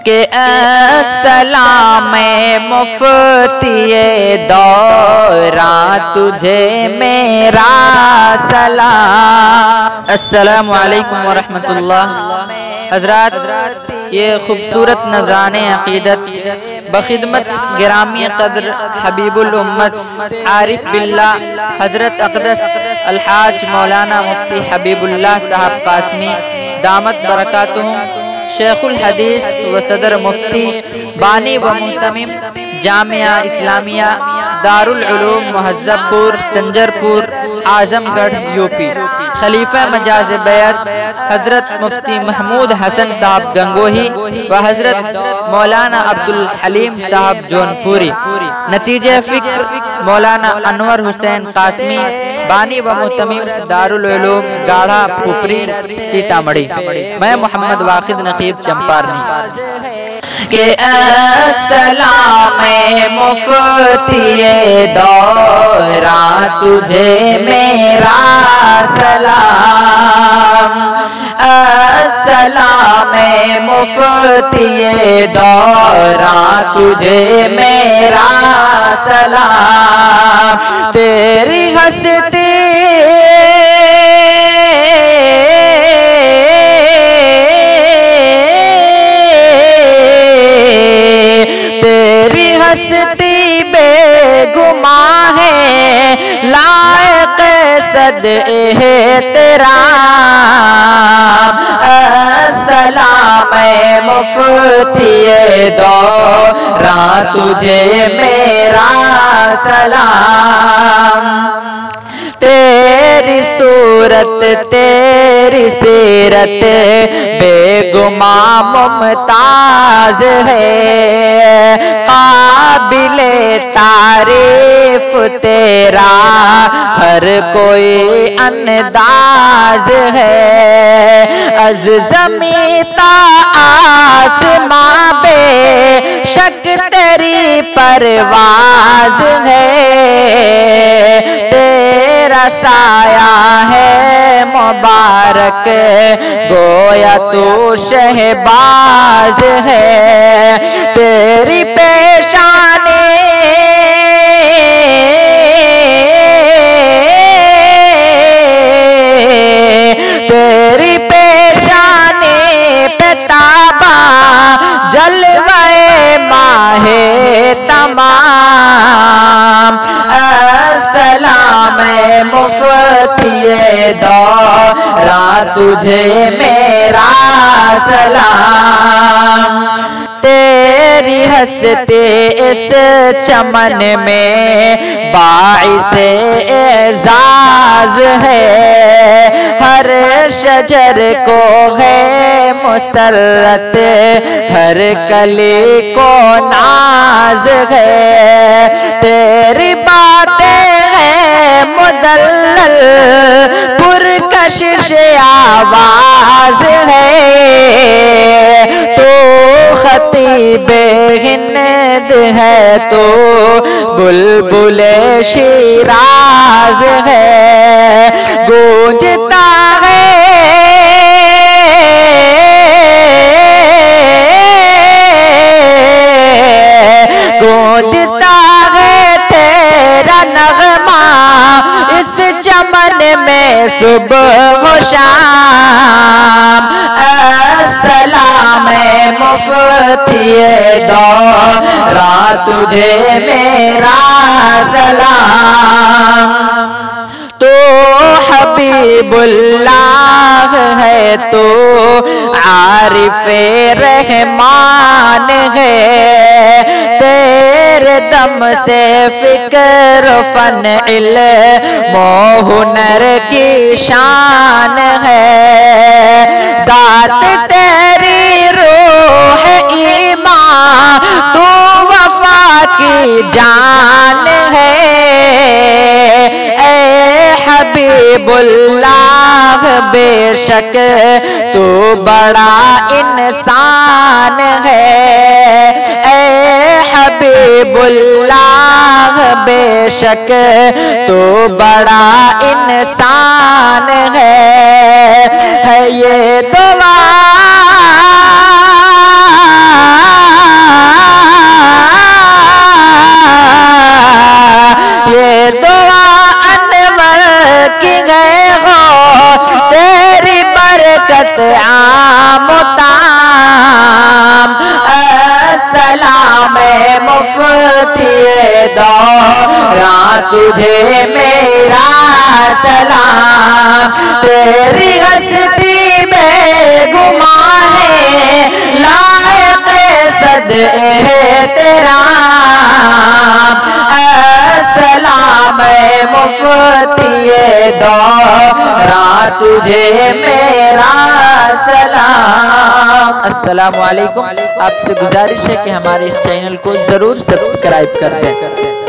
के अस्सलाम मुफ्तिये दौरा तुझे मेरा सलाम। अस्सलामु अलैकुम व रहमतुल्लाह। हज़रात, ये खूबसूरत नज़राने अक़ीदत बखिदमत गिरामी क़द्र हबीबुल उम्मत आरिफ बिल्लाह हज़रत अक़दस अलहाज मौलाना मुफ्ती हबीबुल्लाह साहब क़ासमी दामत बरकातुहुम शेखुल हदीस व सदर मुफ्ती बानी व मुहतमिम जामिया इस्लामिया दारुल उलूम मुहज़्ज़बपुर संजरपुर आज़मगढ़ यूपी खलीफा मजाज बैत हज़रत मुफ्ती महमूद हसन साहब गंगोही व हज़रत मौलाना अब्दुल हलीम साहब जौनपुरी नतीजे फ़िक्र मौलाना अनवर हुसैन कासमी बानी व मुहतमिम दारुल उलूम गाढ़ा पुपरी सीतामढ़ी। मैं मोहम्मद वाकिद नकीब चंपारनी के अस्सलाम मुफ्तिये दौरा तुझे मेरा सलाम। अस्सलाम मुफ्तिये दौरा तुझे मेरा सलाम। तेरी हस्ती बेगुमा है लायक सद तेरा। अस्सलाम मुफ्तिये दौरा तुझे मेरा सलाम। तेरी सूरत तेरी सीरत बेगुमा मुमताज है। काबिले तारीफ तेरा हर कोई अंदाज है। अज ज़मीं ता आसमां बेशक तेरी परवाज है। तेरा साया है मुबारक गोया तू शहबाज है। तेरी पेशानी तेरी पेशानी पे ताबा जलवे माहे तमाम। अस्सलाम मुफ्तिये दौरा तुझे मेरा सलाम। तेरी हस्ती इस चमन में बाइसे एजाज है। हर शजर को है मुसर्रत हर कली को नाज है। तेरी बातें हैं मुदल्लल पुरकशिश आवाज है। तो खतीबे हिंद है तो बुलबुले शिराज है। गूंजता है गूंजता है तेरा नगमा इस चमन में सुबह हो शाम। अस्सलाम मुफ्तिये दौरा तुझे मेरा सलाम। तो हबीबुल्लाह है तो आरिफे रहमान है। तेरे दम से फिक्र फन इल्म हुनर की शान है। ज़ात तेरी रूह ईमान तू वफा की जान है। हबीबुल्लाह बेशक तू बड़ा इंसान है। ऐ हबीबुल्लाह बेशक तू बड़ा इंसान है ये दुआ तुझे मेरा सलाम। तेरी हस्ती बेगुमा है, लायक सदे तेरा सलाम मुफ्तिए दौरा तुझे मेरा सलाम। अस्सलामु अलैकुम। आपसे गुजारिश है कि हमारे इस चैनल को जरूर सब्सक्राइब कर दें।